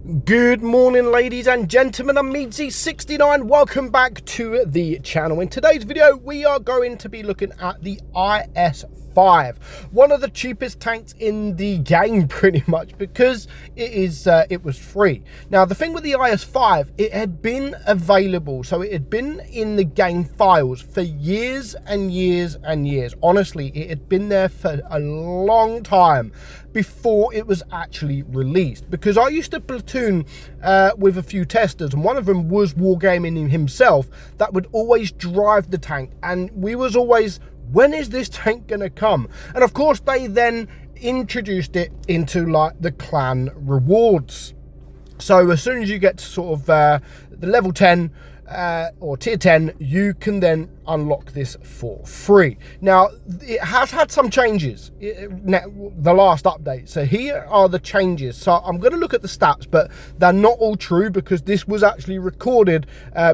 Good morning, ladies and gentlemen. I'm meadsyreplays. Welcome back to the channel. In today's video, we are going to be looking at the IS-5, one of the cheapest tanks in the game, pretty much, because it was free. Now, the thing with the IS-5, it had been available, so it had been in the game files for years and years and years. Honestly, it had been there for a long time before it was actually released, because I used to platoon with a few testers, and one of them was Wargaming himself, that would always drive the tank, and we was always, when is this tank gonna come? And of course they then introduced it into like the clan rewards. So as soon as you get to sort of the level 10 or tier 10, you can then unlock this for free. Now, it has had some changes, the last update. So here are the changes. So I'm going to look at the stats, but they're not all true because this was actually recorded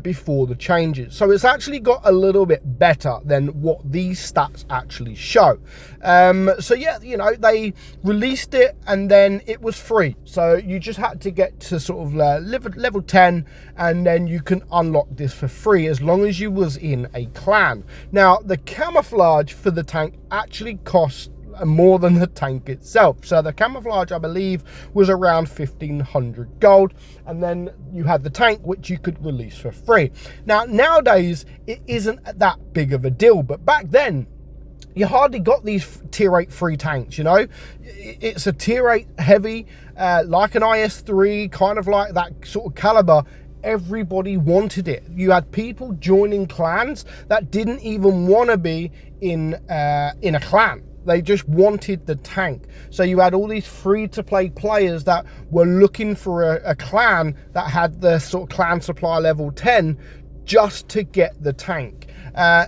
before the changes. So it's actually got a little bit better than what these stats actually show. So yeah, you know, they released it and then it was free. So you just had to get to sort of level 10 and then you can unlock this for free as long as you was in a clan. Now, the camouflage for the tank actually costs more than the tank itself. So the camouflage, I believe, was around 1,500 gold, and then you had the tank, which you could release for free. Now, nowadays, it isn't that big of a deal, but back then, you hardly got these tier 8 free tanks, you know. It's a tier 8 heavy, like an IS-3, kind of like that sort of caliber. Everybody wanted it. You had people joining clans that didn't even want to be in a clan. They just wanted the tank. So you had all these free-to-play players that were looking for a clan that had the sort of clan supply level 10 just to get the tank.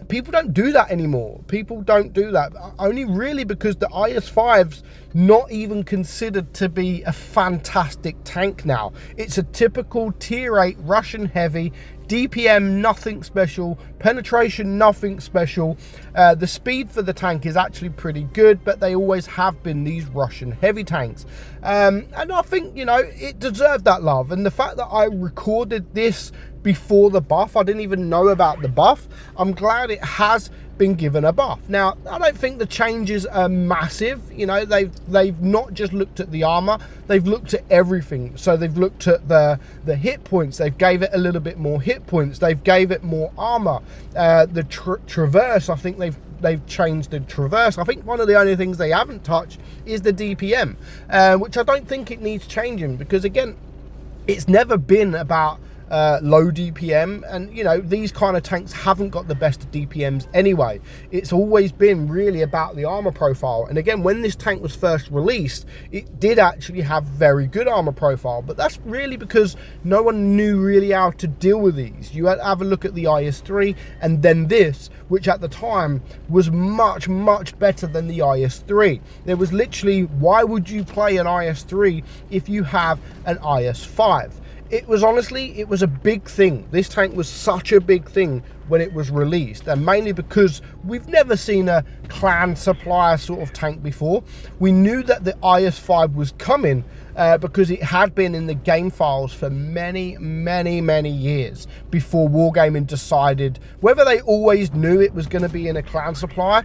People don't do that anymore. People don't do that, only really because the IS-5's not even considered to be a fantastic tank now. It's a typical tier 8 Russian heavy, DPM nothing special, penetration nothing special. The speed for the tank is actually pretty good, but they always have been these Russian heavy tanks. And I think, you know, it deserved that love. And the fact that I recorded this before the buff, I didn't even know about the buff. I'm glad it has been given a buff. Now, I don't think the changes are massive. You know, they've not just looked at the armor, they've looked at everything. So they've looked at the hit points, they've gave it a little bit more hit points, they've gave it more armor. The traverse, I think they've changed the traverse. I think one of the only things they haven't touched is the DPM, which I don't think it needs changing, because again, it's never been about low DPM, and you know, these kind of tanks haven't got the best DPMs anyway. It's always been really about the armor profile, and again, when this tank was first released, it did actually have very good armor profile, but that's really because no one knew really how to deal with these. You had to have a look at the IS-3 and then this, which at the time was much better than the IS-3. There was literally, why would you play an IS-3 if you have an IS-5? It was honestly, it was a big thing. This tank was such a big thing when it was released, and mainly because we've never seen a clan supplier sort of tank before. We knew that the IS-5 was coming because it had been in the game files for many years before Wargaming decided, whether they always knew it was going to be in a clan supply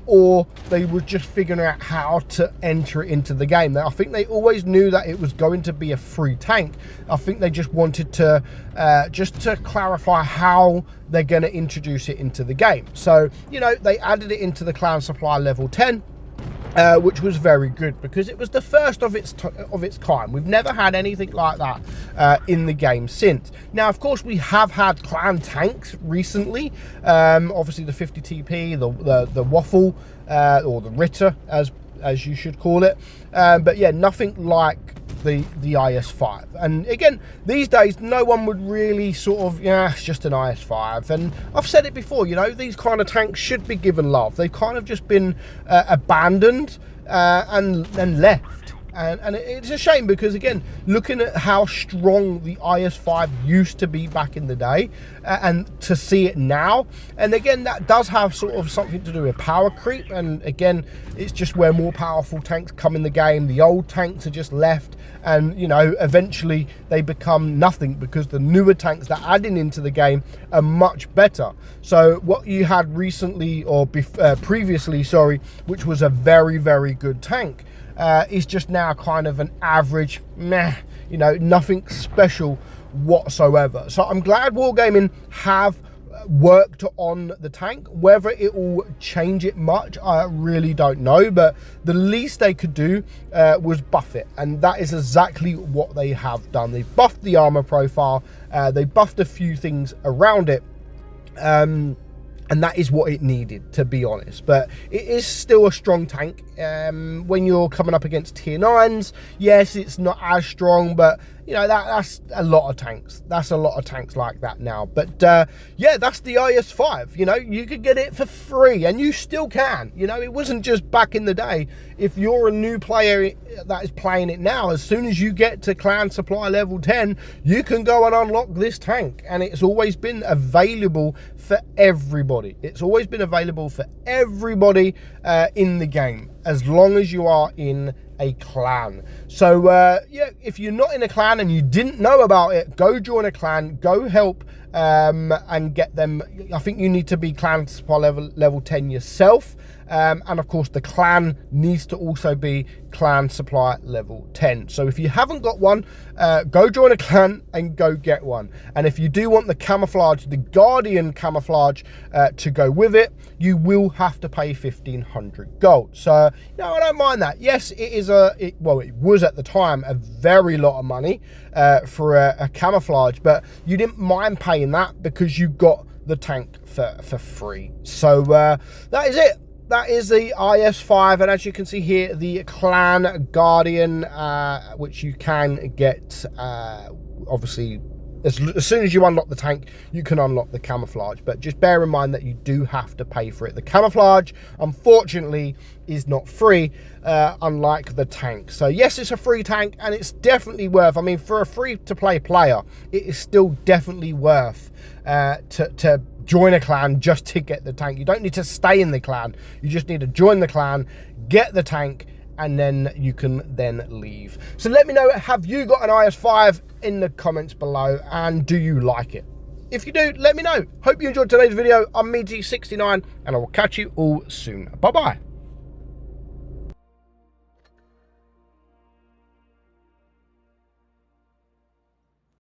or they were just figuring out how to enter it into the game. I think they always knew that it was going to be a free tank. I think they just wanted to just to clarify how they're going to introduce it into the game. So, you know, they added it into the clan supply level 10, which was very good because it was the first of its kind. We've never had anything like that in the game since. Now, of course, we have had clan tanks recently. Obviously, the 50 TP, the Waffle, or the Ritter, as you should call it. But yeah, nothing like the IS-5. And again, these days, no one would really sort of, yeah, it's just an IS-5. And I've said it before, you know, these kind of tanks should be given love. They've kind of just been abandoned and left. And it's a shame because, again, looking at how strong the IS-5 used to be back in the day, and to see it now, and again, that does have sort of something to do with power creep, and again, it's just where more powerful tanks come in the game. The old tanks are just left, and, you know, eventually they become nothing because the newer tanks that are adding into the game are much better. So what you had recently, or previously, sorry, which was a very, very good tank, is just now kind of an average meh, you know, nothing special whatsoever. So I'm glad Wargaming have worked on the tank. Whether it will change it much, I really don't know, but the least they could do was buff it, and that is exactly what they have done. They buffed the armor profile, they buffed a few things around it, and that is what it needed, to be honest. But it is still a strong tank. When you're coming up against tier 9s, yes, it's not as strong, but, you know, that's a lot of tanks. That's a lot of tanks like that now. But, yeah, that's the IS-5. You know, you could get it for free, and you still can. You know, it wasn't just back in the day. If you're a new player that is playing it now, as soon as you get to clan supply level 10, you can go and unlock this tank. And it's always been available for everybody. It's always been available for everybody in the game, as long as you are in a clan. So yeah, if you're not in a clan and you didn't know about it, go join a clan, go help and get them. I think you need to be clan supply level 10 yourself, and of course the clan needs to also be clan supply level 10. So if you haven't got one, go join a clan and go get one. And if you do want the camouflage, the Guardian camouflage to go with it, you will have to pay 1,500 gold. So, you know, I don't mind that. Yes, it is well, it was at the time a very lot of money for a camouflage, but you didn't mind paying that because you got the tank for free. So that is it. That is the IS-5, and as you can see here, the Clan Guardian, which you can get, obviously, as soon as you unlock the tank, you can unlock the camouflage. But just bear in mind that you do have to pay for it. The camouflage, unfortunately, is not free, unlike the tank. So yes, it's a free tank, and it's definitely worth, I mean, for a free-to-play player, it is still definitely worth to join a clan just to get the tank. You don't need to stay in the clan. You just need to join the clan, get the tank, and then you can then leave. So let me know, have you got an IS-5 in the comments below, and do you like it? If you do, let me know. Hope you enjoyed today's video. I'm meadsy69, and I will catch you all soon. Bye-bye.